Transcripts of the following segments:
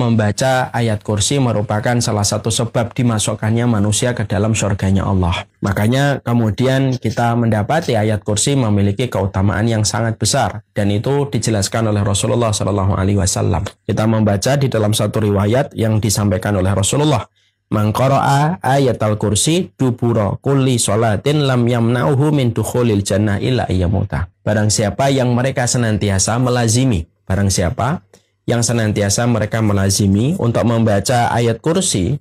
membaca ayat kursi merupakan salah satu sebab dimasukkannya manusia ke dalam surganya Allah. Makanya kemudian kita mendapati ayat kursi memiliki keutamaan yang sangat besar, dan itu dijelaskan oleh Rasulullah SAW. Kita membaca di dalam satu riwayat yang disampaikan oleh Rasulullah, man qara'a ayatal kursi dubura kulli sholatin lam yamna'uhu min dukhulil jannah illa ayyamuta. Barang siapa yang mereka senantiasa melazimi, barang siapa yang senantiasa mereka melazimi untuk membaca ayat kursi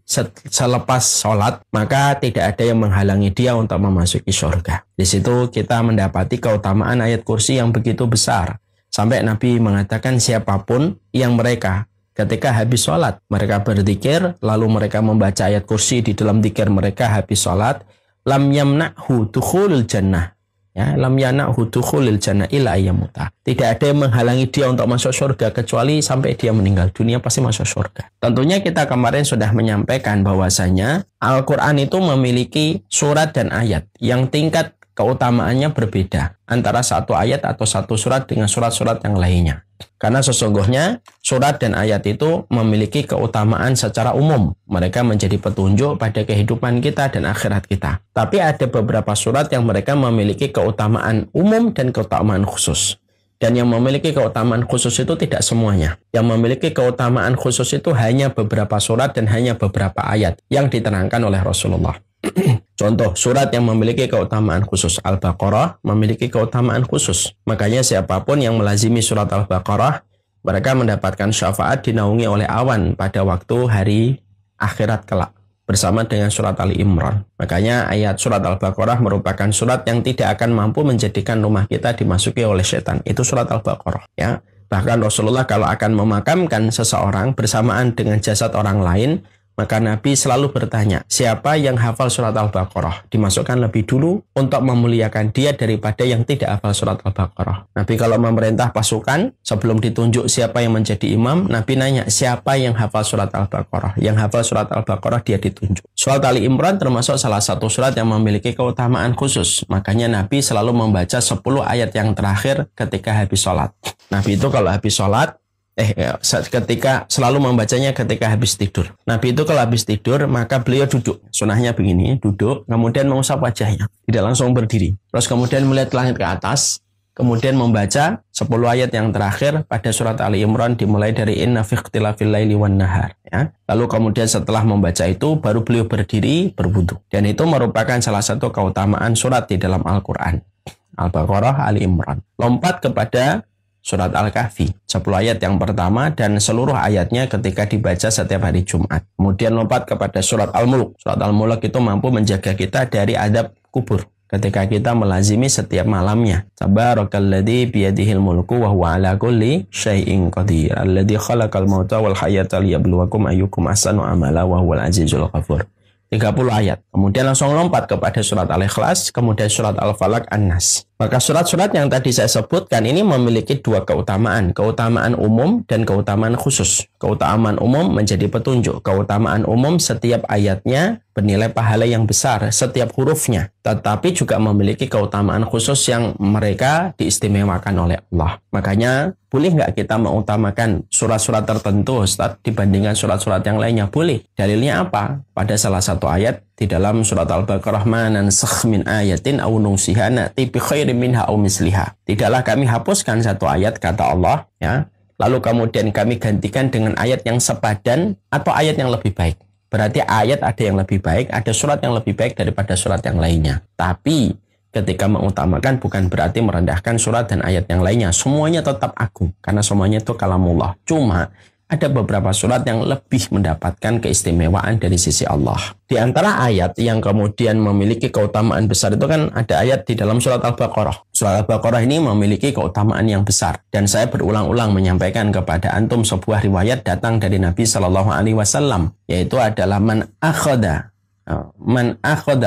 selepas sholat, maka tidak ada yang menghalangi dia untuk memasuki surga. Di situ kita mendapati keutamaan ayat kursi yang begitu besar. Sampai Nabi mengatakan siapapun yang mereka ketika habis sholat, mereka berzikir, lalu mereka membaca ayat kursi di dalam zikir mereka habis sholat, lam yamna'hu dukhulul jannah. Ya, lam yamna'hu dukhulul jannah illa ayyamuta. Tidak ada yang menghalangi dia untuk masuk surga kecuali sampai dia meninggal dunia pasti masuk surga. Tentunya kita kemarin sudah menyampaikan bahwasanya Al-Quran itu memiliki surat dan ayat yang tingkat keutamaannya berbeda antara satu ayat atau satu surat dengan surat-surat yang lainnya. Karena sesungguhnya surat dan ayat itu memiliki keutamaan secara umum. Mereka menjadi petunjuk pada kehidupan kita dan akhirat kita. Tapi ada beberapa surat yang mereka memiliki keutamaan umum dan keutamaan khusus. Dan yang memiliki keutamaan khusus itu tidak semuanya. Yang memiliki keutamaan khusus itu hanya beberapa surat dan hanya beberapa ayat yang diterangkan oleh Rasulullah. Contoh, surat yang memiliki keutamaan khusus, Al-Baqarah memiliki keutamaan khusus. Makanya siapapun yang melazimi surat Al-Baqarah, mereka mendapatkan syafaat dinaungi oleh awan pada waktu hari akhirat kelak, bersama dengan surat Ali Imran. Makanya ayat surat Al-Baqarah merupakan surat yang tidak akan mampu menjadikan rumah kita dimasuki oleh setan. Itu surat Al-Baqarah. Ya. Bahkan Rasulullah kalau akan memakamkan seseorang bersamaan dengan jasad orang lain, maka Nabi selalu bertanya, siapa yang hafal surat Al-Baqarah? Dimasukkan lebih dulu untuk memuliakan dia daripada yang tidak hafal surat Al-Baqarah. Nabi kalau memerintah pasukan, sebelum ditunjuk siapa yang menjadi imam, Nabi nanya, siapa yang hafal surat Al-Baqarah? Yang hafal surat Al-Baqarah dia ditunjuk. Surat Ali Imran termasuk salah satu surat yang memiliki keutamaan khusus. Makanya Nabi selalu membaca 10 ayat yang terakhir ketika habis sholat. Nabi itu kalau habis sholat, ketika selalu membacanya ketika habis tidur. Nabi itu kalau habis tidur maka beliau duduk. Sunahnya begini, duduk, kemudian mengusap wajahnya, tidak langsung berdiri. Terus kemudian melihat langit ke atas, kemudian membaca 10 ayat yang terakhir pada surat Ali Imran dimulai dari inna fi ikhtilafil laili wan nahar. Ya. Lalu kemudian setelah membaca itu baru beliau berdiri berwudu. Dan itu merupakan salah satu keutamaan surat di dalam Al-Quran. Al-Baqarah, Ali Imran. Lompat kepada surat Al-Kahfi, 10 ayat yang pertama dan seluruh ayatnya ketika dibaca setiap hari Jumat. Kemudian lompat kepada surat Al-Mulk. Surat Al-Mulk itu mampu menjaga kita dari adab kubur ketika kita melazimi setiap malamnya. Tabarakalladzi biyadihil mulku wa huwa ala kulli syai'in qadir. Alladzi khalaqal mauta wal hayata liyabluwakum ayyukum ahsanu amala wa huwal azizul ghafur. 30 ayat. Kemudian langsung lompat kepada surat Al-Ikhlas, kemudian surat Al-Falaq, An-Nas. Maka surat-surat yang tadi saya sebutkan ini memiliki dua keutamaan. Keutamaan umum dan keutamaan khusus. Keutamaan umum menjadi petunjuk. Keutamaan umum setiap ayatnya bernilai pahala yang besar, setiap hurufnya. Tetapi juga memiliki keutamaan khusus yang mereka diistimewakan oleh Allah. Makanya boleh nggak kita mengutamakan surat-surat tertentu Ustaz dibandingkan surat-surat yang lainnya? Boleh. Dalilnya apa? Pada salah satu ayat di dalam surat Al-Baqarah, ma nansakh min ayatin aw nunsiha na'ti bi khairin minha aw misliha. Tidaklah kami hapuskan satu ayat, kata Allah, ya, lalu kemudian kami gantikan dengan ayat yang sepadan atau ayat yang lebih baik. Berarti ayat ada yang lebih baik, ada surat yang lebih baik daripada surat yang lainnya. Tapi ketika mengutamakan bukan berarti merendahkan surat dan ayat yang lainnya. Semuanya tetap agung karena semuanya itu kalamullah. Cuma ada beberapa surat yang lebih mendapatkan keistimewaan dari sisi Allah. Di antara ayat yang kemudian memiliki keutamaan besar itu kan ada ayat di dalam surat Al-Baqarah. Surat Al-Baqarah ini memiliki keutamaan yang besar. Dan saya berulang-ulang menyampaikan kepada antum sebuah riwayat datang dari Nabi SAW. Yaitu adalah man akhada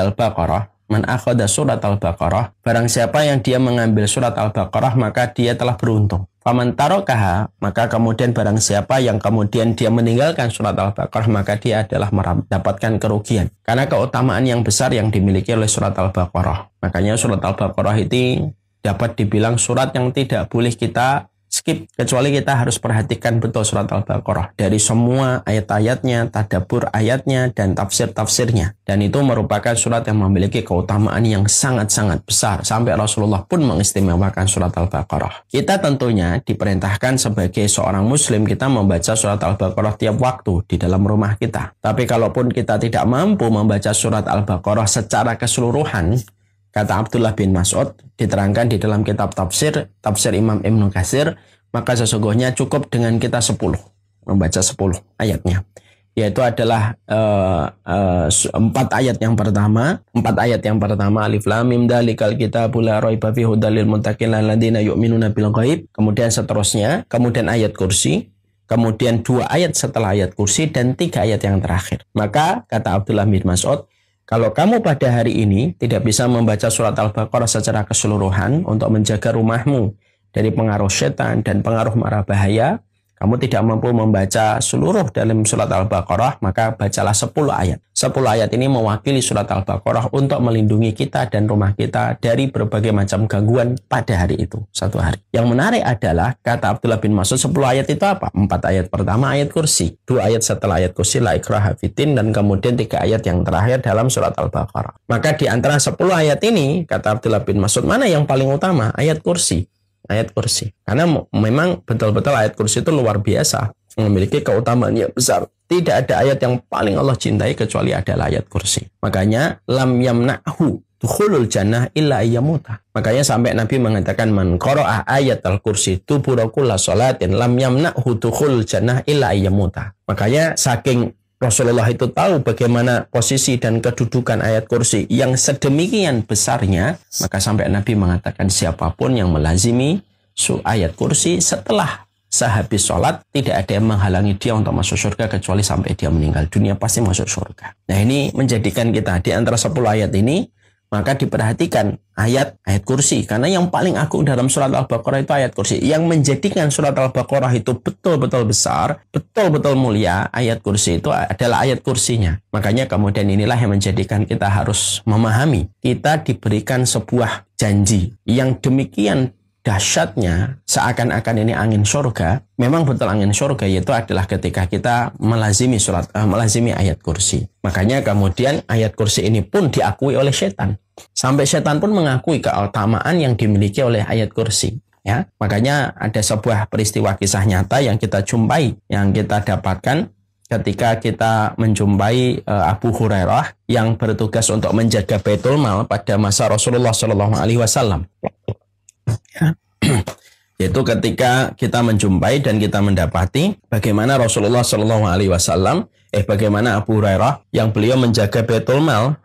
Al-Baqarah. Man akhada surat Al-Baqarah. Barang siapa yang dia mengambil surat Al-Baqarah maka dia telah beruntung. Faman tarokaha, maka kemudian barang siapa yang kemudian dia meninggalkan surat Al-Baqarah maka dia adalah mendapatkan kerugian. Karena keutamaan yang besar yang dimiliki oleh surat Al-Baqarah. Makanya surat Al-Baqarah itu dapat dibilang surat yang tidak boleh kita skip. Kecuali kita harus perhatikan betul surat Al-Baqarah. Dari semua ayat-ayatnya, tadabbur ayatnya, dan tafsir-tafsirnya. Dan itu merupakan surat yang memiliki keutamaan yang sangat-sangat besar. Sampai Rasulullah pun mengistimewakan surat Al-Baqarah. Kita tentunya diperintahkan sebagai seorang muslim, kita membaca surat Al-Baqarah tiap waktu di dalam rumah kita. Tapi kalaupun kita tidak mampu membaca surat Al-Baqarah secara keseluruhan, kata Abdullah bin Mas'ud, diterangkan di dalam kitab tafsir Imam Ibnu Katsir, maka sesungguhnya cukup dengan kita 10, membaca 10 ayatnya. Yaitu adalah 4 ayat yang pertama, Alif Lam Mim Dzalikal Kitabul La Raiba Fihi Hudal lil Muttaqin alladzina yu'minuna bil ghaib, kemudian seterusnya, kemudian ayat kursi, kemudian 2 ayat setelah ayat kursi, dan 3 ayat yang terakhir. Maka kata Abdullah bin Mas'ud, kalau kamu pada hari ini tidak bisa membaca surat Al-Baqarah secara keseluruhan untuk menjaga rumahmu dari pengaruh setan dan pengaruh mara bahaya, kamu tidak mampu membaca seluruh dalam surat Al-Baqarah, maka bacalah 10 ayat. 10 ayat ini mewakili surat Al-Baqarah untuk melindungi kita dan rumah kita dari berbagai macam gangguan pada hari itu, satu hari. Yang menarik adalah, kata Abdullah bin Mas'ud, 10 ayat itu apa? 4 ayat pertama ayat kursi, 2 ayat setelah ayat kursi la ikraha fiddin, dan kemudian 3 ayat yang terakhir dalam surat Al-Baqarah. Maka di antara 10 ayat ini, kata Abdullah bin Mas'ud, mana yang paling utama? Ayat kursi. Ayat kursi. Karena memang betul-betul ayat kursi itu luar biasa, memiliki keutamaan yang besar. Tidak ada ayat yang paling Allah cintai kecuali adalah ayat kursi. Makanya lam yamna'hu dukhulul jannah illa ayyamuta. Makanya sampai Nabi mengatakan man qara'a ayat al-kursi dubura kulli sholatin lam yamna'hu dukhulul jannah illa ayyamuta. Makanya saking Rasulullah itu tahu bagaimana posisi dan kedudukan ayat kursi yang sedemikian besarnya, maka sampai Nabi mengatakan siapapun yang melazimi ayat kursi setelah sehabis sholat, tidak ada yang menghalangi dia untuk masuk surga kecuali sampai dia meninggal dunia pasti masuk surga. Nah, ini menjadikan kita di antara 10 ayat ini, maka diperhatikan ayat kursi, karena yang paling agung dalam surat Al-Baqarah itu ayat kursi. Yang menjadikan surat Al-Baqarah itu betul-betul besar, betul-betul mulia, ayat kursi itu adalah ayat kursinya. Makanya kemudian inilah yang menjadikan kita harus memahami, kita diberikan sebuah janji yang demikian dahsyatnya, seakan-akan ini angin surga. Memang betul angin surga, yaitu adalah ketika kita melazimi ayat kursi. Makanya kemudian ayat kursi ini pun diakui oleh setan. Sampai setan pun mengakui keutamaan yang dimiliki oleh ayat kursi. Ya, makanya ada sebuah peristiwa kisah nyata yang kita jumpai, yang kita dapatkan ketika kita menjumpai Abu Hurairah yang bertugas untuk menjaga Baitul Mal pada masa Rasulullah SAW. Yaitu ketika kita menjumpai dan kita mendapati bagaimana Rasulullah SAW, bagaimana Abu Hurairah yang beliau menjaga Baitul Mal,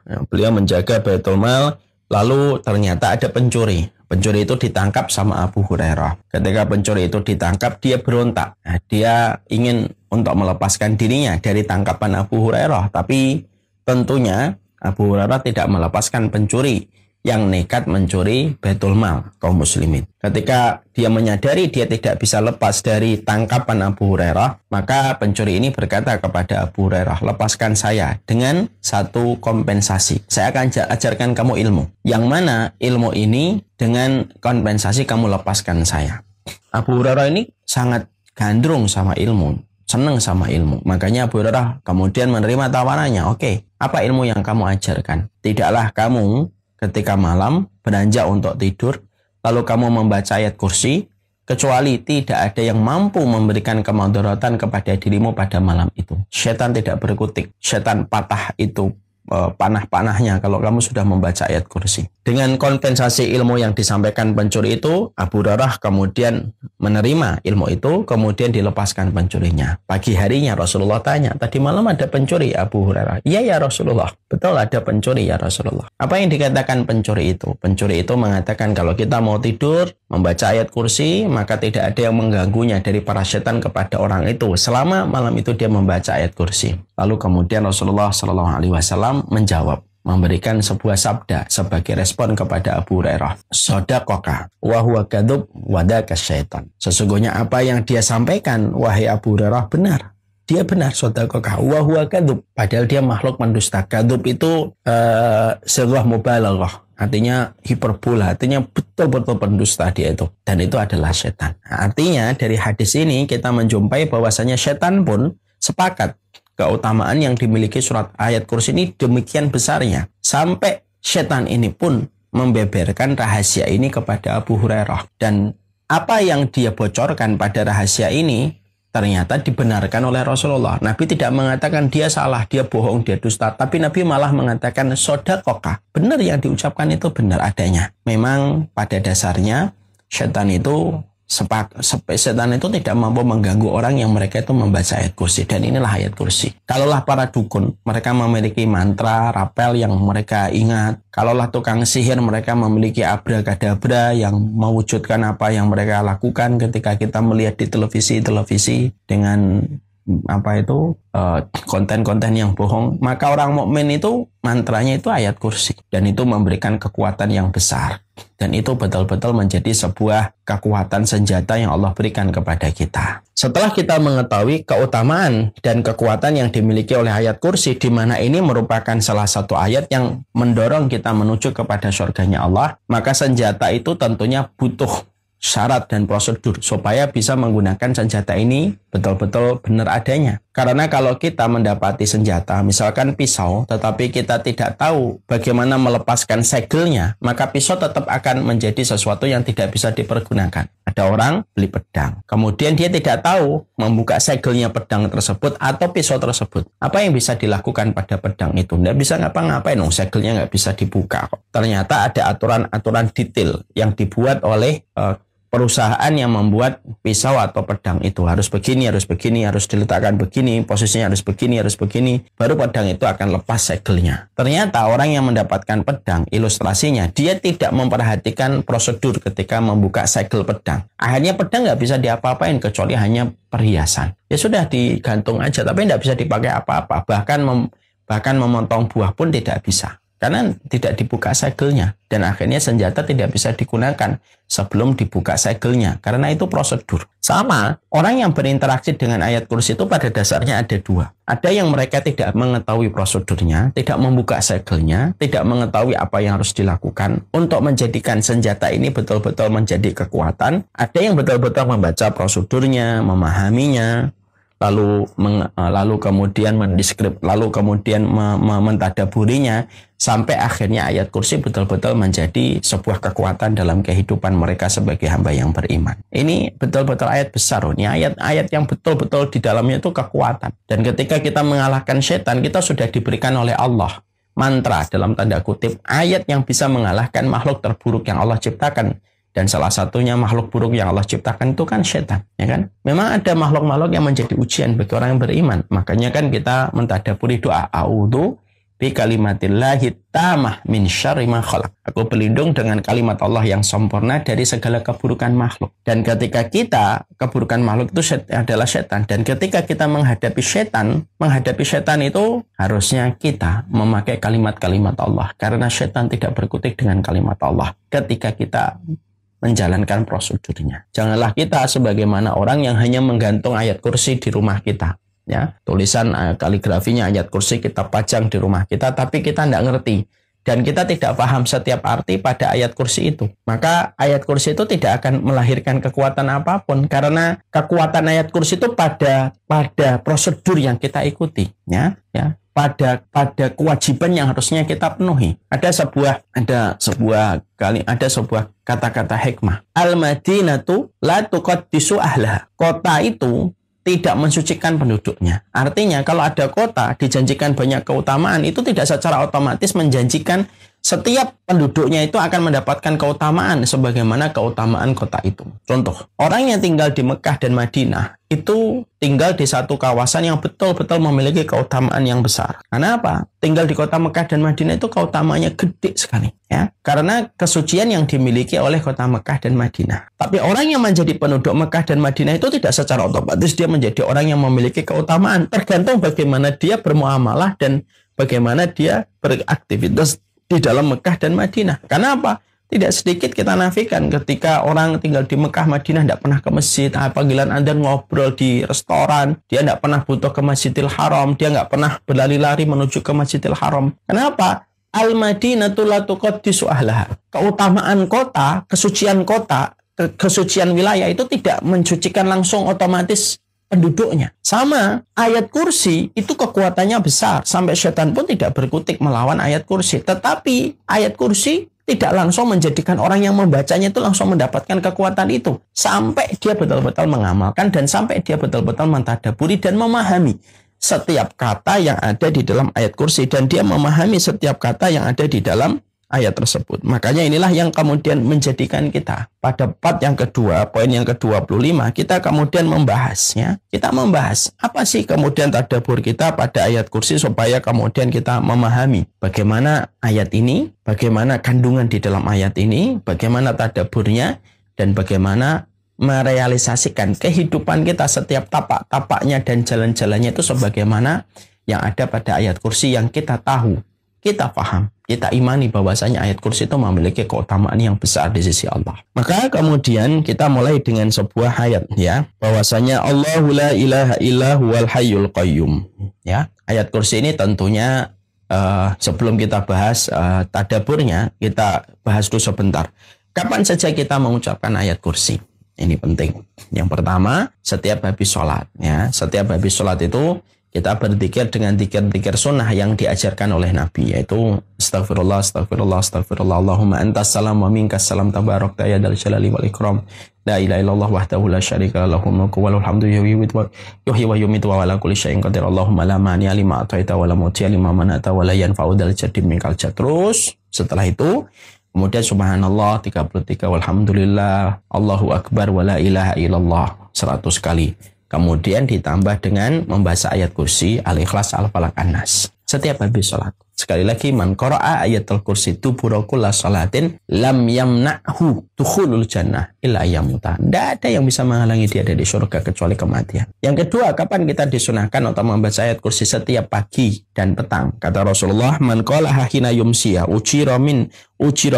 lalu ternyata ada pencuri. Pencuri itu ditangkap sama Abu Hurairah. Ketika pencuri itu ditangkap, dia berontak. Nah, dia ingin untuk melepaskan dirinya dari tangkapan Abu Hurairah, tapi tentunya Abu Hurairah tidak melepaskan pencuri yang nekat mencuri Baitul Mal kaum muslimin. Ketika dia menyadari dia tidak bisa lepas dari tangkapan Abu Hurairah, maka pencuri ini berkata kepada Abu Hurairah, lepaskan saya dengan satu kompensasi. Saya akan ajarkan kamu ilmu. Yang mana ilmu ini dengan kompensasi kamu lepaskan saya. Abu Hurairah ini sangat gandrung sama ilmu, senang sama ilmu. Makanya Abu Hurairah kemudian menerima tawarannya. Oke, apa ilmu yang kamu ajarkan? Tidaklah kamu ketika malam beranjak untuk tidur, lalu kamu membaca ayat kursi, kecuali tidak ada yang mampu memberikan kemudaratan kepada dirimu pada malam itu. Setan tidak berkutik, setan patah itu panah-panahnya kalau kamu sudah membaca ayat kursi. Dengan kompensasi ilmu yang disampaikan pencuri itu, Abu Hurairah kemudian menerima ilmu itu, kemudian dilepaskan pencurinya. Pagi harinya Rasulullah tanya, tadi malam ada pencuri Abu Hurairah? Iya ya Rasulullah, betul ada pencuri ya Rasulullah. Apa yang dikatakan pencuri itu? Pencuri itu mengatakan kalau kita mau tidur, membaca ayat kursi, maka tidak ada yang mengganggunya dari para setan kepada orang itu selama malam itu dia membaca ayat kursi. Lalu kemudian Rasulullah SAW menjawab, memberikan sebuah sabda sebagai respon kepada Abu Hurairah. Shadaqaka wa huwa kadzub wa dzaka syaitan. Sesungguhnya apa yang dia sampaikan, wahai Abu Hurairah, benar. dia benar sodaqaka wa huwa kadzub, padahal dia makhluk mendusta. Kadzub itu sebuah mubalaghah, artinya hiperbola, artinya betul-betul pendusta dia itu, dan itu adalah setan. Nah, artinya dari hadis ini kita menjumpai bahwasanya setan pun sepakat keutamaan yang dimiliki surat ayat kursi ini demikian besarnya, sampai setan ini pun membeberkan rahasia ini kepada Abu Hurairah. Dan apa yang dia bocorkan pada rahasia ini ternyata dibenarkan oleh Rasulullah. Nabi tidak mengatakan dia salah, dia bohong, dia dusta, tapi Nabi malah mengatakan sodaqaka. Benar yang diucapkan itu benar adanya. Memang pada dasarnya setan itu tidak mampu mengganggu orang yang mereka itu membaca ayat kursi, dan inilah ayat kursi. Kalaulah para dukun, mereka memiliki mantra, rapel yang mereka ingat. Kalaulah tukang sihir, mereka memiliki abrakadabra yang mewujudkan apa yang mereka lakukan ketika kita melihat di televisi dengan konten-konten yang bohong. Maka orang mukmin itu mantranya itu ayat kursi, dan itu memberikan kekuatan yang besar, dan itu betul-betul menjadi sebuah kekuatan senjata yang Allah berikan kepada kita. Setelah kita mengetahui keutamaan dan kekuatan yang dimiliki oleh ayat kursi, di mana ini merupakan salah satu ayat yang mendorong kita menuju kepada surganya Allah, maka senjata itu tentunya butuh syarat dan prosedur supaya bisa menggunakan senjata ini betul-betul benar adanya. Karena kalau kita mendapati senjata, misalkan pisau, tetapi kita tidak tahu bagaimana melepaskan segelnya, maka pisau tetap akan menjadi sesuatu yang tidak bisa dipergunakan. Ada orang beli pedang, kemudian dia tidak tahu membuka segelnya pedang tersebut atau pisau tersebut. Apa yang bisa dilakukan pada pedang itu? Tidak bisa ngapa-ngapain, segelnya nggak bisa dibuka kok. Ternyata ada aturan-aturan detail yang dibuat oleh perusahaan yang membuat pisau atau pedang itu harus begini, harus diletakkan begini, posisinya harus begini, baru pedang itu akan lepas segelnya. Ternyata orang yang mendapatkan pedang, ilustrasinya, dia tidak memperhatikan prosedur ketika membuka segel pedang. Akhirnya pedang nggak bisa diapa-apain kecuali hanya perhiasan. Ya sudah digantung aja, tapi nggak bisa dipakai apa-apa. Bahkan memotong buah pun tidak bisa, karena tidak dibuka segelnya, dan akhirnya senjata tidak bisa digunakan sebelum dibuka segelnya, karena itu prosedur. Sama, orang yang berinteraksi dengan ayat kursi itu pada dasarnya ada dua. Ada yang mereka tidak mengetahui prosedurnya, tidak membuka segelnya, tidak mengetahui apa yang harus dilakukan untuk menjadikan senjata ini betul-betul menjadi kekuatan. Ada yang betul-betul membaca prosedurnya, memahaminya, lalu kemudian mentadaburinya, sampai akhirnya ayat kursi betul-betul menjadi sebuah kekuatan dalam kehidupan mereka sebagai hamba yang beriman. Ini betul-betul ayat besar, ini ayat-ayat yang betul-betul di dalamnya itu kekuatan. Dan ketika kita mengalahkan setan, kita sudah diberikan oleh Allah mantra, dalam tanda kutip, ayat yang bisa mengalahkan makhluk terburuk yang Allah ciptakan. Dan salah satunya makhluk buruk yang Allah ciptakan itu kan setan, ya kan? Memang ada makhluk-makhluk yang menjadi ujian bagi orang yang beriman. Makanya kan kita mentadaburi doa, a'udzu bi kalimatillahi tammah min syarri ma khalaq. Aku berlindung dengan kalimat Allah yang sempurna dari segala keburukan makhluk. Dan ketika keburukan makhluk itu adalah setan. Dan ketika kita menghadapi setan itu harusnya kita memakai kalimat-kalimat Allah. Karena setan tidak berkutik dengan kalimat Allah ketika kita menjalankan prosedurnya. Janganlah kita sebagaimana orang yang hanya menggantung ayat kursi di rumah kita. Ya, tulisan kaligrafinya ayat kursi kita pajang di rumah kita, tapi kita tidak ngerti. Dan kita tidak paham setiap arti pada ayat kursi itu. Maka ayat kursi itu tidak akan melahirkan kekuatan apapun. Karena kekuatan ayat kursi itu pada prosedur yang kita ikuti. Ya. Pada kewajiban yang harusnya kita penuhi. Ada sebuah kata-kata hikmah. Al-Madinatu la tuqaddisu ahlaha. Kota itu tidak mensucikan penduduknya. Artinya kalau ada kota dijanjikan banyak keutamaan, itu tidak secara otomatis menjanjikan setiap penduduknya itu akan mendapatkan keutamaan sebagaimana keutamaan kota itu. Contoh, orang yang tinggal di Mekah dan Madinah itu tinggal di satu kawasan yang betul-betul memiliki keutamaan yang besar. Karena apa? Tinggal di kota Mekah dan Madinah itu keutamaannya gede sekali, ya. Karena kesucian yang dimiliki oleh kota Mekah dan Madinah. Tapi orang yang menjadi penduduk Mekah dan Madinah itu tidak secara otomatis dia menjadi orang yang memiliki keutamaan. Tergantung bagaimana dia bermuamalah dan bagaimana dia beraktivitas di dalam Mekah dan Madinah. Karena apa? Tidak sedikit kita nafikan ketika orang tinggal di Mekah, Madinah tidak pernah ke masjid. Panggilan adzan ngobrol di restoran. Dia tidak pernah butuh ke Masjidil Haram. Dia nggak pernah berlari-lari menuju ke Masjidil Haram. Kenapa? Al-Madinatu la tuqaddisu ahlaha. Keutamaan kota, kesucian wilayah itu tidak mensucikan langsung otomatis penduduknya. Sama, ayat kursi itu kekuatannya besar. Sampai setan pun tidak berkutik melawan ayat kursi. Tetapi ayat kursi tidak langsung menjadikan orang yang membacanya itu langsung mendapatkan kekuatan itu. Sampai dia betul-betul mengamalkan dan sampai dia betul-betul mentadaburi dan memahami setiap kata yang ada di dalam ayat kursi. Dan dia memahami setiap kata yang ada di dalam ayat tersebut. Makanya inilah yang kemudian menjadikan kita pada part yang kedua, poin yang ke-25, kita kemudian membahasnya. Kita membahas apa sih kemudian tadabbur kita pada ayat kursi supaya kemudian kita memahami bagaimana ayat ini, bagaimana kandungan di dalam ayat ini, bagaimana tadabburnya, dan bagaimana merealisasikan kehidupan kita setiap tapak-tapaknya dan jalan-jalannya itu sebagaimana yang ada pada ayat kursi yang kita tahu, kita paham, kita imani bahwasanya ayat kursi itu memiliki keutamaan yang besar di sisi Allah. Maka kemudian kita mulai dengan sebuah ayat ya, bahwasanya Allahu la ilaha illa huwal hayyul qayyum. Ya, ayat kursi ini tentunya sebelum kita bahas tadaburnya, kita bahas dulu sebentar. Kapan saja kita mengucapkan ayat kursi? Ini penting. Yang pertama, setiap habis sholat ya. Setiap habis sholat itu kita berzikir dengan zikir-zikir sunnah yang diajarkan oleh Nabi, yaitu astagfirullah, astagfirullah, astagfirullah, Allahumma antas salam wa minkas salam tabarakta ya dal jalali wal ikram, la ilaha illallah wahdahu la syarika lahu mulku wa lahul hamdu yuhyi wa yumiitu wa ala kulli syai'in qadir, Allahumma la mani'a lima a'taita wa la mu'tiya lima mana'ta wa la yanfa'u dzal jaddi minkal jadd. Terus setelah itu kemudian subhanallah 33, walhamdulillah, Allahu akbar wa la ilaha illallah 100 kali. Kemudian ditambah dengan membaca ayat kursi, Al-Ikhlas, Al-Falaq, An-Nas setiap habis sholat. Sekali lagi, man qara'a ayatul kursi dubura kulli sholatin lam yamna'hu dukhulul jannah illa yamuta. Tidak ada yang bisa menghalangi dia dari surga kecuali kematian. Yang kedua, kapan kita disunahkan untuk membaca ayat kursi? Setiap pagi dan petang. Kata Rasulullah, man qalaha hina yumsiya ujira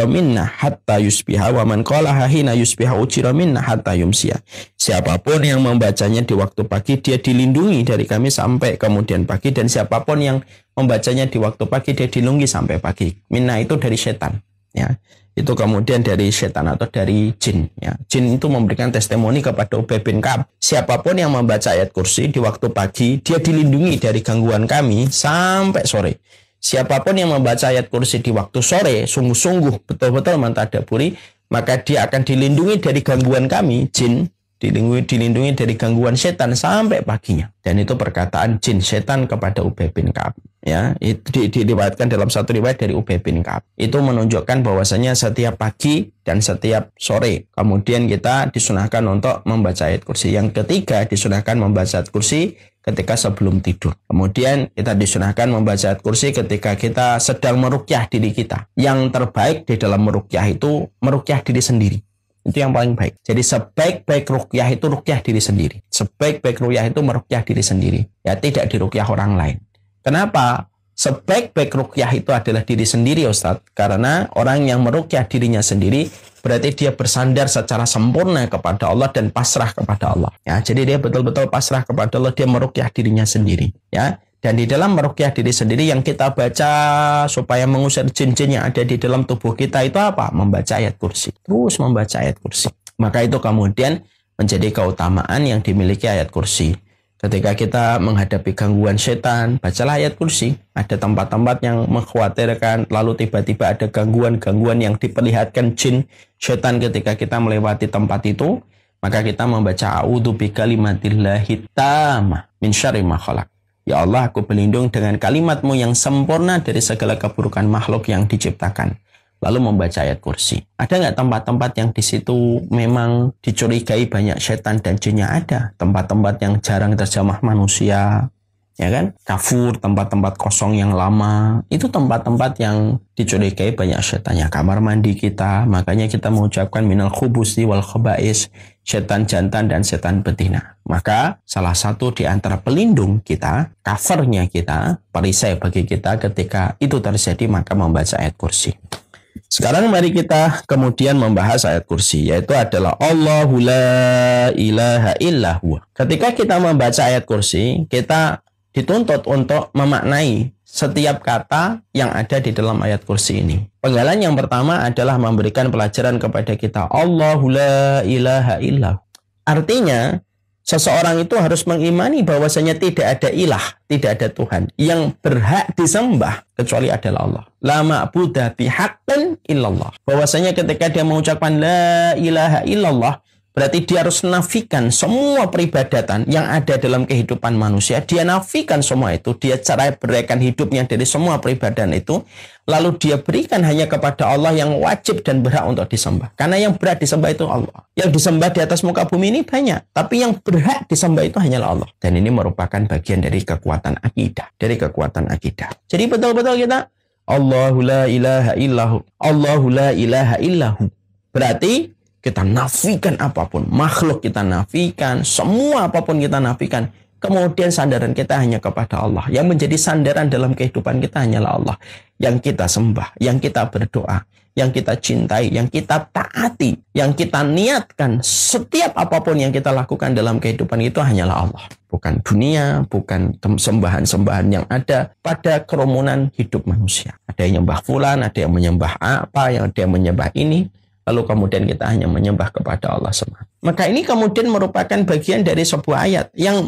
minna hatta yusbiha wa man qalaha hina yusbiha ujira minna hatta yumsiya. Siapapun yang membacanya di waktu pagi, dia dilindungi dari kami sampai kemudian pagi, dan siapapun yang membacanya di waktu pagi, dia dilindungi sampai pagi. Minna itu dari setan ya. Itu kemudian dari setan atau dari jin ya. Jin itu memberikan testimoni kepada Ubay bin Ka'ab, siapapun yang membaca ayat kursi di waktu pagi, dia dilindungi dari gangguan kami sampai sore. Siapapun yang membaca ayat kursi di waktu sore, sungguh-sungguh betul-betul mentadaburi, maka dia akan dilindungi dari gangguan kami, jin, dilindungi dari gangguan setan sampai paginya. Dan itu perkataan jin setan kepada Ubay bin Ka'ab ya. Itu diriwayatkan dalam satu riwayat dari Ubay bin Ka'ab. Itu menunjukkan bahwasanya setiap pagi dan setiap sore kemudian kita disunahkan untuk membaca ayat kursi. Yang ketiga, disunahkan membaca ayat kursi ketika sebelum tidur. Kemudian kita disunahkan membaca ayat kursi ketika kita sedang meruqyah diri kita. Yang terbaik di dalam meruqyah itu meruqyah diri sendiri. Itu yang paling baik. Jadi sebaik-baik ruqyah itu ruqyah diri sendiri. Sebaik-baik ruqyah itu meruqyah diri sendiri. Ya, tidak diruqyah orang lain. Kenapa? Sebaik-baik ruqyah itu adalah diri sendiri, Ustadz. Karena orang yang meruqyah dirinya sendiri berarti dia bersandar secara sempurna kepada Allah dan pasrah kepada Allah. Ya, jadi dia betul-betul pasrah kepada Allah, dia meruqyah dirinya sendiri. Ya. Dan di dalam meruqyah diri sendiri yang kita baca supaya mengusir jin-jin yang ada di dalam tubuh kita itu apa? Membaca ayat kursi. Terus membaca ayat kursi. Maka itu kemudian menjadi keutamaan yang dimiliki ayat kursi. Ketika kita menghadapi gangguan setan, bacalah ayat kursi. Ada tempat-tempat yang mengkhawatirkan, lalu tiba-tiba ada gangguan-gangguan yang diperlihatkan jin, setan ketika kita melewati tempat itu, maka kita membaca a'udzu bikalimatillahi tammah min syarri ma khalaq. Ya Allah, aku berlindung dengan kalimat-Mu yang sempurna dari segala keburukan makhluk yang diciptakan. Lalu membaca ayat kursi. Ada nggak tempat-tempat yang di situ memang dicurigai banyak setan dan jinnya? Ada. Tempat-tempat yang jarang terjamah manusia, ya kan? Kafur, tempat-tempat kosong yang lama, itu tempat-tempat yang dicurigai banyak setannya. Kamar mandi kita, makanya kita mengucapkan minal khubusi wal khaba'is, setan jantan dan setan betina. Maka salah satu di antara pelindung kita, covernya kita, perisai bagi kita ketika itu terjadi, maka membaca ayat kursi. Sekarang mari kita kemudian membahas ayat kursi, yaitu adalah Allahu la ilaha illahu. Ketika kita membaca ayat kursi, kita dituntut untuk memaknai setiap kata yang ada di dalam ayat kursi ini. Penggalan yang pertama adalah memberikan pelajaran kepada kita. Allahu la ilaha illahu. Artinya, seseorang itu harus mengimani bahwasanya tidak ada ilah, tidak ada Tuhan yang berhak disembah kecuali adalah Allah. La ma'budah bihaqqin illallah. Bahwasanya ketika dia mengucapkan la ilaha illallah, berarti dia harus nafikan semua peribadatan yang ada dalam kehidupan manusia. Dia nafikan semua itu. Dia cara berikan hidupnya dari semua peribadatan itu. Lalu dia berikan hanya kepada Allah yang wajib dan berhak untuk disembah. Karena yang berhak disembah itu Allah. Yang disembah di atas muka bumi ini banyak. Tapi yang berhak disembah itu hanyalah Allah. Dan ini merupakan bagian dari kekuatan akidah. Dari kekuatan akidah. Jadi betul-betul kita Allahu la ilaha illahu. Allahu la ilaha illahu. Berarti kita nafikan apapun, makhluk kita nafikan, semua apapun kita nafikan. Kemudian sandaran kita hanya kepada Allah. Yang menjadi sandaran dalam kehidupan kita hanyalah Allah. Yang kita sembah, yang kita berdoa, yang kita cintai, yang kita taati, yang kita niatkan. Setiap apapun yang kita lakukan dalam kehidupan itu hanyalah Allah. Bukan dunia, bukan sembahan-sembahan yang ada pada kerumunan hidup manusia. Ada yang menyembah fulan, ada yang menyembah apa, ada yang menyembah ini. Lalu kemudian kita hanya menyembah kepada Allah semata. Maka ini kemudian merupakan bagian dari sebuah ayat yang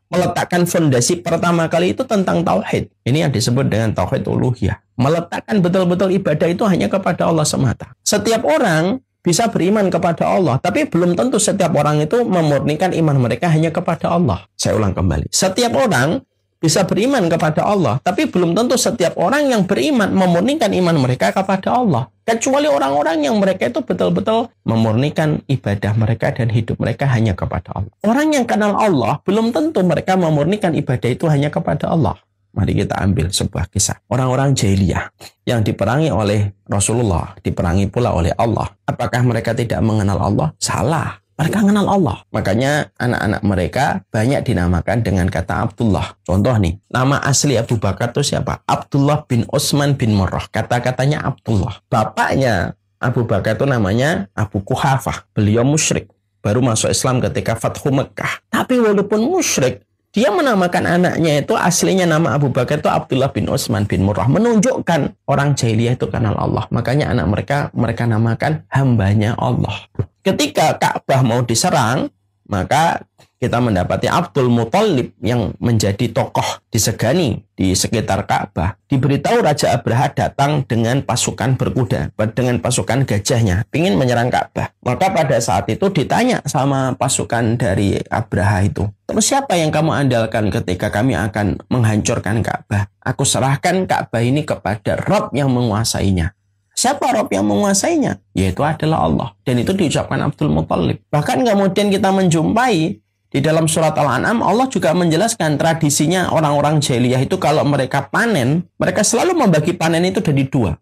meletakkan fondasi pertama kali itu tentang tauhid. Ini yang disebut dengan tauhid uluhiyah. Meletakkan betul-betul ibadah itu hanya kepada Allah semata. Setiap orang bisa beriman kepada Allah, tapi belum tentu setiap orang itu memurnikan iman mereka hanya kepada Allah. Saya ulang kembali. Setiap orang bisa beriman kepada Allah, tapi belum tentu setiap orang yang beriman memurnikan iman mereka kepada Allah. Kecuali orang-orang yang mereka itu betul-betul memurnikan ibadah mereka dan hidup mereka hanya kepada Allah. Orang yang kenal Allah, belum tentu mereka memurnikan ibadah itu hanya kepada Allah. Mari kita ambil sebuah kisah. Orang-orang jahiliyah yang diperangi oleh Rasulullah, diperangi pula oleh Allah. Apakah mereka tidak mengenal Allah? Salah. Mereka mengenal Allah. Makanya anak-anak mereka banyak dinamakan dengan kata Abdullah. Contoh nih, nama asli Abu Bakar itu siapa? Abdullah bin Utsman bin Murrah. Kata-katanya Abdullah. Bapaknya Abu Bakar itu namanya Abu Quhafah. Beliau musyrik. Baru masuk Islam ketika Fathu Mekkah. Tapi walaupun musyrik, dia menamakan anaknya itu aslinya nama Abu Bakar itu Abdullah bin Utsman bin Murrah. Menunjukkan orang jahiliyah itu kenal Allah. Makanya anak mereka namakan hambanya Allah. Ketika Ka'bah mau diserang, maka kita mendapati Abdul Muthalib yang menjadi tokoh disegani di sekitar Ka'bah. Diberitahu Raja Abraha datang dengan pasukan berkuda, dengan pasukan gajahnya, ingin menyerang Ka'bah. Maka pada saat itu ditanya sama pasukan dari Abraha itu, terus siapa yang kamu andalkan ketika kami akan menghancurkan Ka'bah? Aku serahkan Ka'bah ini kepada Rabb yang menguasainya. Siapa Rabb yang menguasainya? Yaitu adalah Allah. Dan itu diucapkan Abdul Muthalib. Bahkan kemudian kita menjumpai di dalam surat Al-An'am, Allah juga menjelaskan tradisinya orang-orang jahiliyah itu kalau mereka panen, mereka selalu membagi panen itu jadi dua.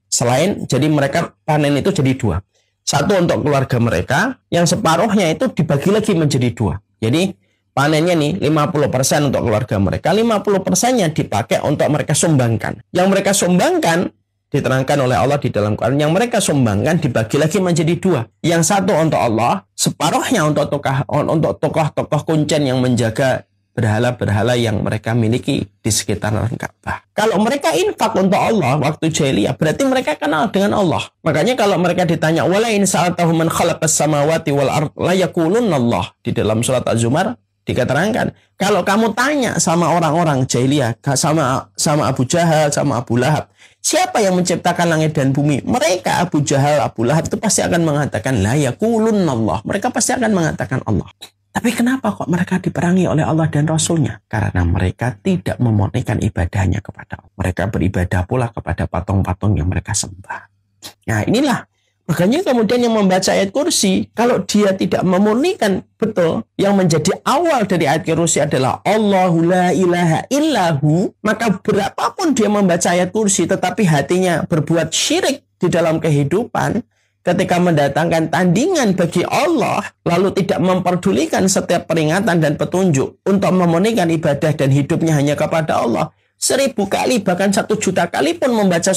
Jadi mereka panen itu jadi dua. Satu untuk keluarga mereka, yang separuhnya itu dibagi lagi menjadi dua. Jadi panennya nih 50% untuk keluarga mereka, 50%-nya dipakai untuk mereka sumbangkan. Yang mereka sumbangkan diterangkan oleh Allah di dalam Quran, yang mereka sumbangkan dibagi lagi menjadi dua. Yang satu untuk Allah, separuhnya untuk tokoh-tokoh kuncen yang menjaga berhala-berhala yang mereka miliki di sekitar Ka'bah. Kalau mereka infak untuk Allah waktu jahiliyah, berarti mereka kenal dengan Allah. Makanya kalau mereka ditanya, wala in sa'altahu man khalaqas samawati wal ard la yaqulunna Allah, di dalam surat Az-Zumar dikatakan, kalau kamu tanya sama orang-orang jahiliyah, sama Abu Jahal, sama Abu Lahab, siapa yang menciptakan langit dan bumi? Mereka, Abu Jahal, Abu Lahab itu pasti akan mengatakan la yaqulunna Allah. Mereka pasti akan mengatakan Allah. Tapi kenapa kok mereka diperangi oleh Allah dan Rasulnya? Karena mereka tidak memurnikan ibadahnya kepada Allah. Mereka beribadah pula kepada patung-patung yang mereka sembah. Nah inilah. Makanya kemudian yang membaca ayat kursi, kalau dia tidak memurnikan betul, yang menjadi awal dari ayat kursi adalah Allahu la ilaha illahu, maka berapapun dia membaca ayat kursi, tetapi hatinya berbuat syirik di dalam kehidupan, ketika mendatangkan tandingan bagi Allah, lalu tidak memperdulikan setiap peringatan dan petunjuk untuk memurnikan ibadah dan hidupnya hanya kepada Allah, 1000 kali bahkan 1 juta kali pun membaca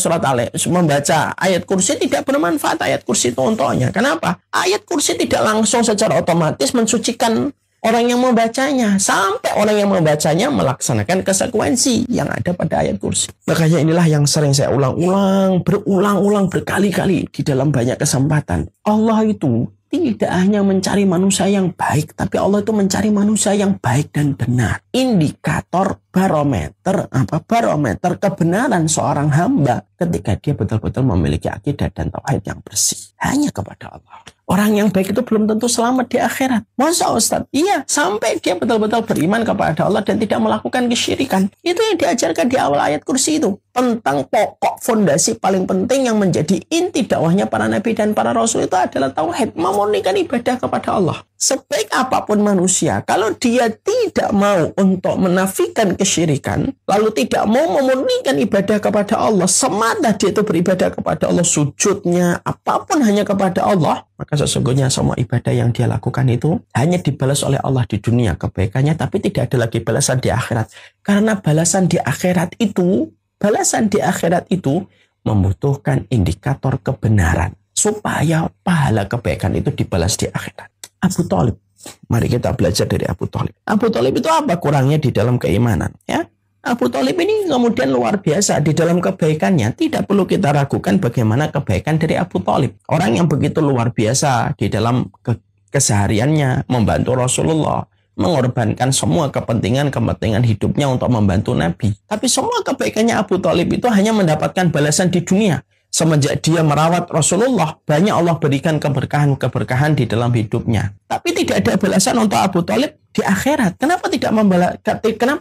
membaca ayat kursi tidak bermanfaat ayat kursi itu untuknya. Kenapa? Ayat kursi tidak langsung secara otomatis mensucikan orang yang membacanya, sampai orang yang membacanya melaksanakan konsekuensi yang ada pada ayat kursi. Makanya inilah yang sering saya berulang-ulang berkali-kali di dalam banyak kesempatan. Allah itu tidak hanya mencari manusia yang baik, tapi Allah itu mencari manusia yang baik dan benar. Indikator barometer kebenaran seorang hamba ketika dia betul-betul memiliki akidah dan tauhid yang bersih hanya kepada Allah. Orang yang baik itu belum tentu selamat di akhirat. Masa Ustaz? Iya, sampai dia betul-betul beriman kepada Allah dan tidak melakukan kesyirikan. Itu yang diajarkan di awal ayat kursi itu. Tentang pokok fondasi paling penting yang menjadi inti dakwahnya para nabi dan para rasul itu adalah tauhid, memurnikan ibadah kepada Allah. Sebaik apapun manusia, kalau dia tidak mau untuk menafikan kesyirikan, lalu tidak mau memurnikan ibadah kepada Allah, semata dia itu beribadah kepada Allah, sujudnya, apapun hanya kepada Allah, maka sesungguhnya semua ibadah yang dia lakukan itu hanya dibalas oleh Allah di dunia kebaikannya, tapi tidak ada lagi balasan di akhirat. Karena balasan di akhirat itu membutuhkan indikator kebenaran supaya pahala kebaikan itu dibalas di akhirat. Abu Thalib. Mari kita belajar dari Abu Thalib. Abu Thalib itu apa kurangnya di dalam keimanan? Ya, Abu Thalib ini kemudian luar biasa di dalam kebaikannya. Tidak perlu kita ragukan bagaimana kebaikan dari Abu Thalib. Orang yang begitu luar biasa di dalam kesehariannya, membantu Rasulullah, mengorbankan semua kepentingan hidupnya untuk membantu Nabi. Tapi semua kebaikannya Abu Thalib itu hanya mendapatkan balasan di dunia. Semenjak dia merawat Rasulullah, banyak Allah berikan keberkahan di dalam hidupnya. Tapi tidak ada balasan untuk Abu Thalib di akhirat. Kenapa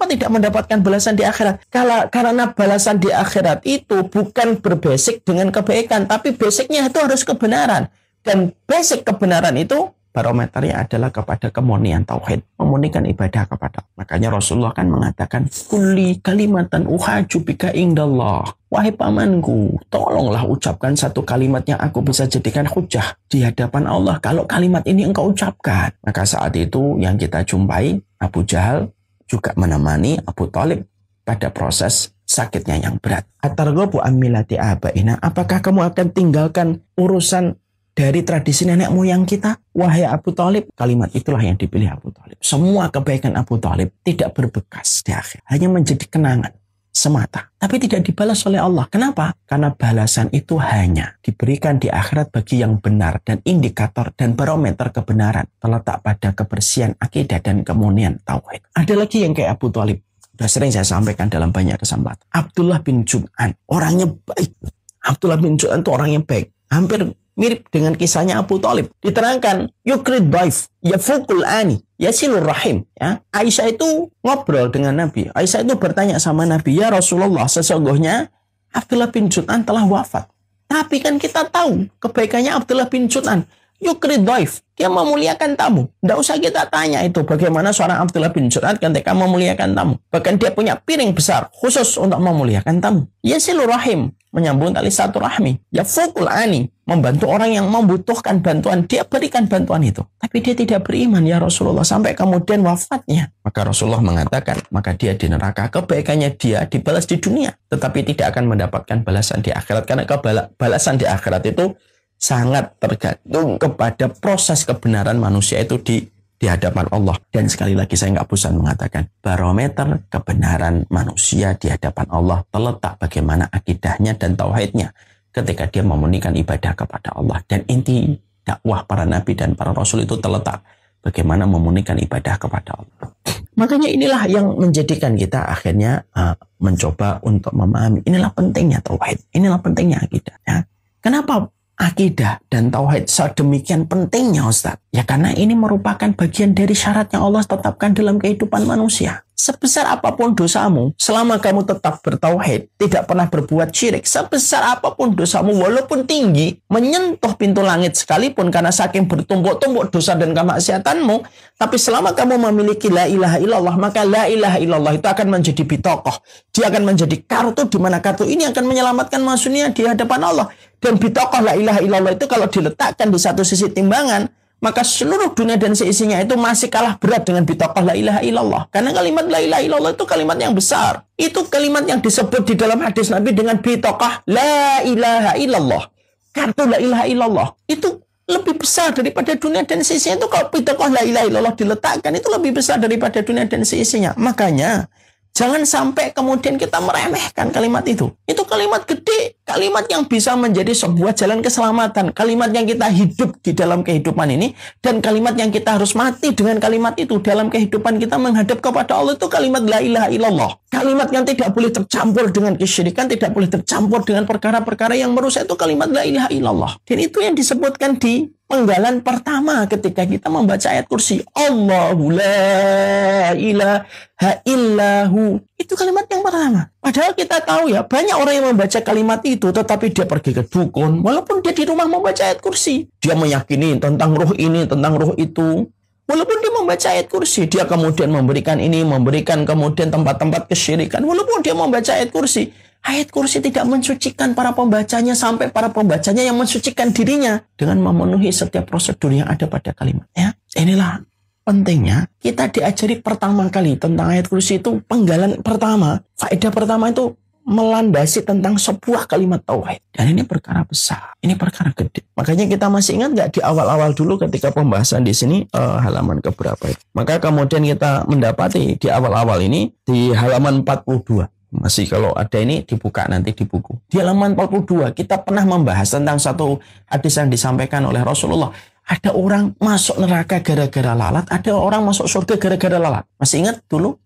tidak mendapatkan balasan di akhirat? Karena balasan di akhirat itu bukan berbasic dengan kebaikan, tapi basicnya itu harus kebenaran. Dan basic kebenaran itu barometernya adalah kepada kemurnian tauhid, memurnikan ibadah kepada. Makanya Rasulullah kan mengatakan, kulli kalimatan uhaju bika indallah. Wahai pamanku, tolonglah ucapkan satu kalimat yang aku bisa jadikan hujah di hadapan Allah. Kalau kalimat ini engkau ucapkan, maka saat itu yang kita jumpai, Abu Jahal juga menemani Abu Thalib pada proses sakitnya yang berat. Atarghabu an millati abaina, apakah kamu akan tinggalkan urusan dari tradisi nenek moyang kita? Wahai Abu Thalib, kalimat itulah yang dipilih Abu Thalib. Semua kebaikan Abu Thalib tidak berbekas di akhir, hanya menjadi kenangan semata, tapi tidak dibalas oleh Allah. Kenapa? Karena balasan itu hanya diberikan di akhirat bagi yang benar, dan indikator dan barometer kebenaran terletak pada kebersihan akidah dan kemurnian tauhid. Ada lagi yang kayak Abu Thalib, sudah sering saya sampaikan dalam banyak kesempatan. Abdullah bin Jud'an, orangnya baik. Abdullah bin Jud'an itu orang yang baik, hampir mirip dengan kisahnya Abu Thalib. Diterangkan, yukrid daif, yafukul ani, yasilur rahim. Ya, Aisyah itu ngobrol dengan Nabi. Aisyah itu bertanya sama Nabi, ya Rasulullah, sesungguhnya Abdullah bin Jud'an telah wafat. Tapi kan kita tahu kebaikannya Abdullah bin Jud'an. Yukrid daif, dia memuliakan tamu. Tidak usah kita tanya itu bagaimana seorang Abdullah bin Jud'an ketika memuliakan tamu. Bahkan dia punya piring besar khusus untuk memuliakan tamu. Yasilur rahim, menyambung tali satu rahmi. Yafukul ani, membantu orang yang membutuhkan bantuan, dia berikan bantuan itu. Tapi dia tidak beriman ya Rasulullah sampai kemudian wafatnya. Maka Rasulullah mengatakan, maka dia di neraka. Kebaikannya dia dibalas di dunia, tetapi tidak akan mendapatkan balasan di akhirat. Karena balasan di akhirat itu sangat tergantung kepada proses kebenaran manusia itu di hadapan Allah. Dan sekali lagi saya nggak bosan mengatakan, barometer kebenaran manusia di hadapan Allah terletak bagaimana akidahnya dan tauhidnya ketika dia memurnikan ibadah kepada Allah. Dan inti dakwah para nabi dan para rasul itu terletak bagaimana memurnikan ibadah kepada Allah. Makanya inilah yang menjadikan kita akhirnya mencoba untuk memahami, inilah pentingnya tauhid, inilah pentingnya akidah. Ya. Kenapa akidah dan tauhid sedemikian pentingnya, Ustaz? Ya karena ini merupakan bagian dari syarat yang Allah tetapkan dalam kehidupan manusia. Sebesar apapun dosamu, selama kamu tetap bertauhid, tidak pernah berbuat syirik, sebesar apapun dosamu, walaupun tinggi, menyentuh pintu langit sekalipun karena saking bertumpuk-tumpuk dosa dan kemaksiatanmu, tapi selama kamu memiliki la ilaha illallah, maka la ilaha illallah itu akan menjadi bitokoh. Dia akan menjadi kartu, di mana kartu ini akan menyelamatkan manusia di hadapan Allah. Dan bitokoh la ilaha illallah itu kalau diletakkan di satu sisi timbangan, maka seluruh dunia dan seisinya itu masih kalah berat dengan bitaqah la ilaha illallah. Karena kalimat la ilaha illallah itu kalimat yang besar. Itu kalimat yang disebut di dalam hadis Nabi dengan bitaqah la ilaha illallah. Kartu la ilaha illallah itu lebih besar daripada dunia dan seisinya. Itu kalau bitaqah la ilaha illallah diletakkan itu lebih besar daripada dunia dan seisinya. Makanya jangan sampai kemudian kita meremehkan kalimat itu. Itu kalimat gede, kalimat yang bisa menjadi sebuah jalan keselamatan. Kalimat yang kita hidup di dalam kehidupan ini, dan kalimat yang kita harus mati dengan kalimat itu dalam kehidupan kita menghadap kepada Allah, itu kalimat la ilaha illallah. Kalimat yang tidak boleh tercampur dengan kesyirikan, tidak boleh tercampur dengan perkara-perkara yang merusak, itu kalimat la ilaha illallah. Dan itu yang disebutkan di penggalan pertama ketika kita membaca ayat kursi. Allahu la ilaha illahu. Itu kalimat yang pertama. Padahal kita tahu ya, banyak orang yang membaca kalimat itu tetapi dia pergi ke dukun. Walaupun dia di rumah membaca ayat kursi. Dia meyakini tentang roh ini, tentang roh itu. Walaupun dia membaca ayat kursi. Dia kemudian memberikan ini, memberikan kemudian tempat-tempat kesyirikan. Walaupun dia membaca ayat kursi. Ayat kursi tidak mensucikan para pembacanya sampai para pembacanya yang mensucikan dirinya dengan memenuhi setiap prosedur yang ada pada kalimat. Ya, inilah pentingnya kita diajari pertama kali tentang ayat kursi itu penggalan pertama. Faedah pertama itu melandasi tentang sebuah kalimat tauhid. Dan ini perkara besar, ini perkara gede. Makanya kita masih ingat nggak di awal-awal dulu ketika pembahasan di sini halaman keberapa itu. Maka kemudian kita mendapati di awal-awal ini di halaman 42. Masih kalau ada ini dibuka nanti di buku. Di halaman 42 kita pernah membahas tentang satu hadis yang disampaikan oleh Rasulullah. Ada orang masuk neraka gara-gara lalat, ada orang masuk surga gara-gara lalat. Masih ingat dulu?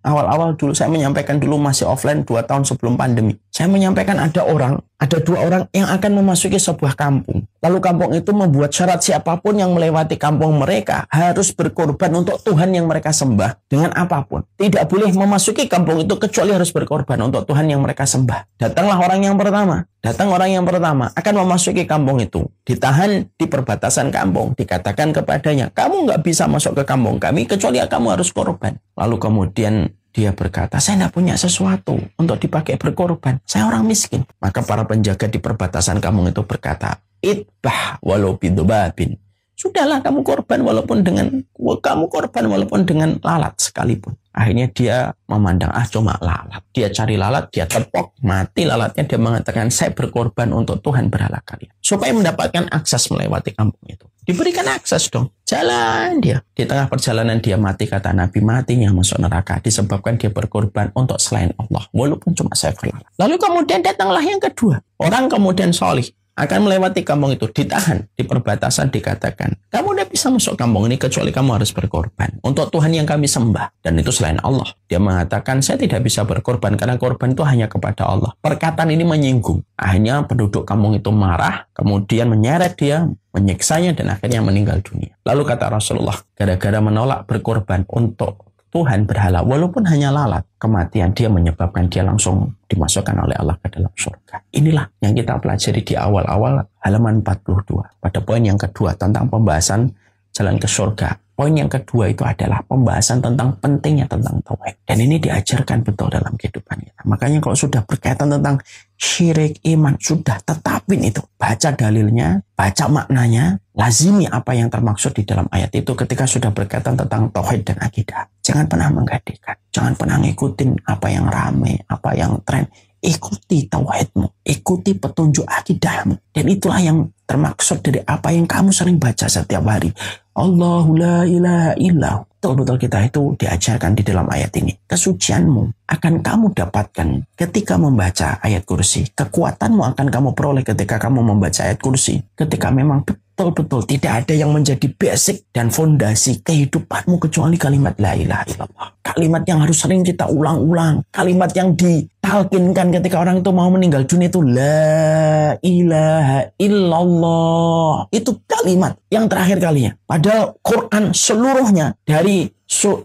Awal-awal dulu saya menyampaikan dulu masih offline 2 tahun sebelum pandemi. Saya menyampaikan ada 2 orang yang akan memasuki sebuah kampung. Lalu kampung itu membuat syarat siapapun yang melewati kampung mereka harus berkorban untuk Tuhan yang mereka sembah dengan apapun. Tidak boleh memasuki kampung itu kecuali harus berkorban untuk Tuhan yang mereka sembah. Datanglah orang yang pertama. Datang orang yang pertama akan memasuki kampung itu. Ditahan di perbatasan kampung. Dikatakan kepadanya, kamu nggak bisa masuk ke kampung kami kecuali kamu harus korban. Lalu kemudian dia berkata, saya tidak punya sesuatu untuk dipakai berkorban. Saya orang miskin. Maka para penjaga di perbatasan kampung itu berkata, itbah walau bidubabin. Sudahlah kamu korban walaupun dengan lalat sekalipun. Akhirnya dia memandang, cuma lalat. Dia cari lalat, dia tepok, mati lalatnya. Dia mengatakan, saya berkorban untuk Tuhan berhala kalian. Supaya mendapatkan akses melewati kampung itu. Diberikan akses dong. Jalan dia. Di tengah perjalanan dia mati, kata Nabi, matinya masuk neraka. Disebabkan dia berkorban untuk selain Allah. Walaupun cuma seekor lalat. Lalu kemudian datanglah yang kedua. Orang kemudian solih. Akan melewati kampung itu, ditahan di perbatasan, dikatakan kamu tidak bisa masuk kampung ini kecuali kamu harus berkorban untuk Tuhan yang kami sembah, dan itu selain Allah. Dia mengatakan saya tidak bisa berkorban karena korban itu hanya kepada Allah. Perkataan ini menyinggung. Akhirnya penduduk kampung itu marah, kemudian menyeret dia, menyiksanya, dan akhirnya meninggal dunia. Lalu kata Rasulullah, gara-gara menolak berkorban untuk Tuhan berhala, walaupun hanya lalat, kematian dia menyebabkan dia langsung dimasukkan oleh Allah ke dalam surga. Inilah yang kita pelajari di awal-awal halaman 42. Pada poin yang kedua tentang pembahasan jalan ke surga. Poin yang kedua itu adalah pembahasan tentang pentingnya tentang tauhid. Dan ini diajarkan betul dalam kehidupan kita. Makanya kalau sudah berkaitan tentang syirik, iman, sudah tetapin itu. Baca dalilnya, baca maknanya, lazimi apa yang termaksud di dalam ayat itu ketika sudah berkaitan tentang tauhid dan akidah. Jangan pernah menggadekan. Jangan pernah ngikutin apa yang rame, apa yang tren. Ikuti tauhidmu, ikuti petunjuk akidahmu. Dan itulah yang termaksud dari apa yang kamu sering baca setiap hari. Allahu la ilaha illahu. Betul-betul kita itu diajarkan di dalam ayat ini. Kesucianmu akan kamu dapatkan ketika membaca ayat kursi. Kekuatanmu akan kamu peroleh ketika kamu membaca ayat kursi. Ketika memang betul-betul tidak ada yang menjadi basic dan fondasi kehidupanmu kecuali kalimat la ilaha illallah. Kalimat yang harus sering kita ulang-ulang. Kalimat yang ditalkinkan ketika orang itu mau meninggal dunia itu la ilaha illallah. Itu kalimat yang terakhir kalinya. Padahal Quran seluruhnya dari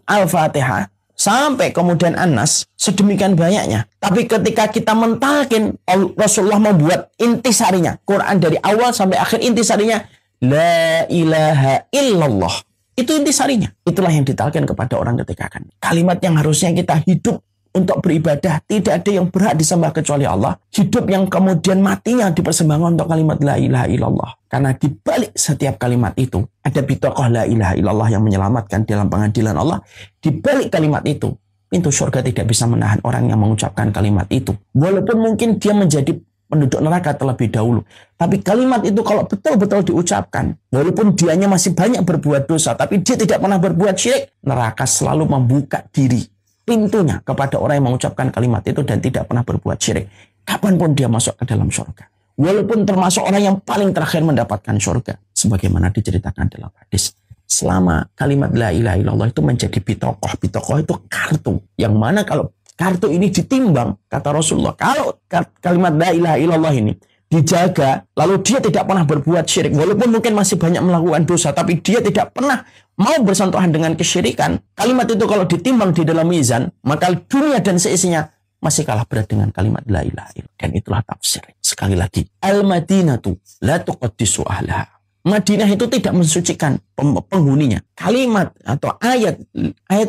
Al-Fatihah sampai kemudian An-Nas sedemikian banyaknya. Tapi ketika kita mentalkin, Rasulullah membuat intisarinya. Quran dari awal sampai akhir intisarinya la ilaha illallah. Itu intisarinya. Itulah yang ditalkin kepada orang ketika akan. Kalimat yang harusnya kita hidup untuk beribadah, tidak ada yang berhak disembah kecuali Allah. Hidup yang kemudian matinya dipersembahkan untuk kalimat la ilaha illallah. Karena di balik setiap kalimat itu ada bitokoh la ilaha illallah yang menyelamatkan dalam pengadilan Allah. Di balik kalimat itu, pintu surga tidak bisa menahan orang yang mengucapkan kalimat itu. Walaupun mungkin dia menjadi penduduk neraka terlebih dahulu. Tapi kalimat itu kalau betul-betul diucapkan, walaupun dianya masih banyak berbuat dosa, tapi dia tidak pernah berbuat syirik, neraka selalu membuka diri, pintunya kepada orang yang mengucapkan kalimat itu dan tidak pernah berbuat syirik. Kapanpun dia masuk ke dalam surga. Walaupun termasuk orang yang paling terakhir mendapatkan surga. Sebagaimana diceritakan dalam hadis. Selama kalimat la ilaha illallah itu menjadi bitokoh. Bitokoh itu kartu. Yang mana kalau kartu ini ditimbang, kata Rasulullah, kalau kalimat la ilaha illallah ini dijaga, lalu dia tidak pernah berbuat syirik, walaupun mungkin masih banyak melakukan dosa, tapi dia tidak pernah mau bersentuhan dengan kesyirikan, kalimat itu kalau ditimbang di dalam mizan, maka dunia dan seisinya masih kalah berat dengan kalimat la ilaha illallah. Dan itulah tafsir. Sekali lagi, al-madinatu la tuqaddisu ahlaha. Madinah itu tidak mensucikan penghuninya. Kalimat atau ayat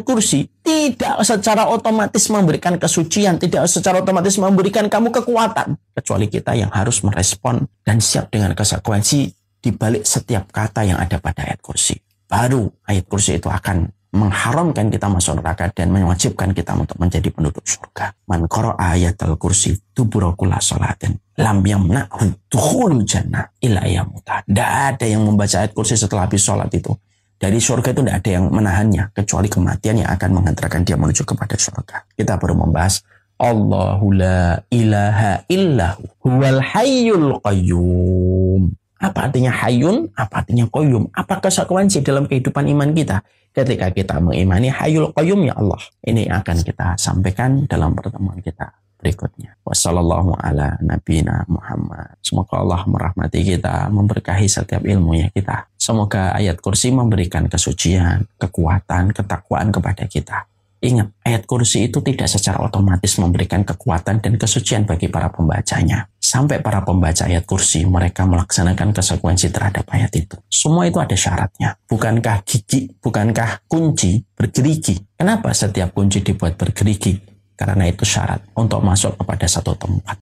kursi tidak secara otomatis memberikan kesucian, tidak secara otomatis memberikan kamu kekuatan. Kecuali kita yang harus merespon dan siap dengan konsekuensi di balik setiap kata yang ada pada ayat kursi. Baru ayat kursi itu akan mengharamkan kita masuk neraka dan mewajibkan kita untuk menjadi penduduk surga. Man qara'a ayatal kursi dubura kulli salatin lam yamna'hu dukhulul jannah illa yamuta. Tidak ada yang membaca ayat kursi setelah habis sholat itu. Dari surga itu tidak ada yang menahannya kecuali kematian yang akan menghantarkan dia menuju kepada surga. Kita baru membahas Allahu la ilaha illahu huwal hayyul qayyum. Apa artinya hayyun? Apa artinya qayyum? Apa konsekuensi dalam kehidupan iman kita ketika kita mengimani hayyul qayyum ya Allah? Ini akan kita sampaikan dalam pertemuan kita berikutnya. Wassallallahu ala nabiyina Muhammad. Semoga Allah merahmati kita, memberkahi setiap ilmunya kita. Semoga ayat kursi memberikan kesucian, kekuatan, ketakwaan kepada kita. Ingat, ayat kursi itu tidak secara otomatis memberikan kekuatan dan kesucian bagi para pembacanya. Sampai para pembaca ayat kursi, mereka melaksanakan konsekuensi terhadap ayat itu. Semua itu ada syaratnya. Bukankah gigi, bukankah kunci bergerigi? Kenapa setiap kunci dibuat bergerigi? Karena itu syarat untuk masuk kepada satu tempat.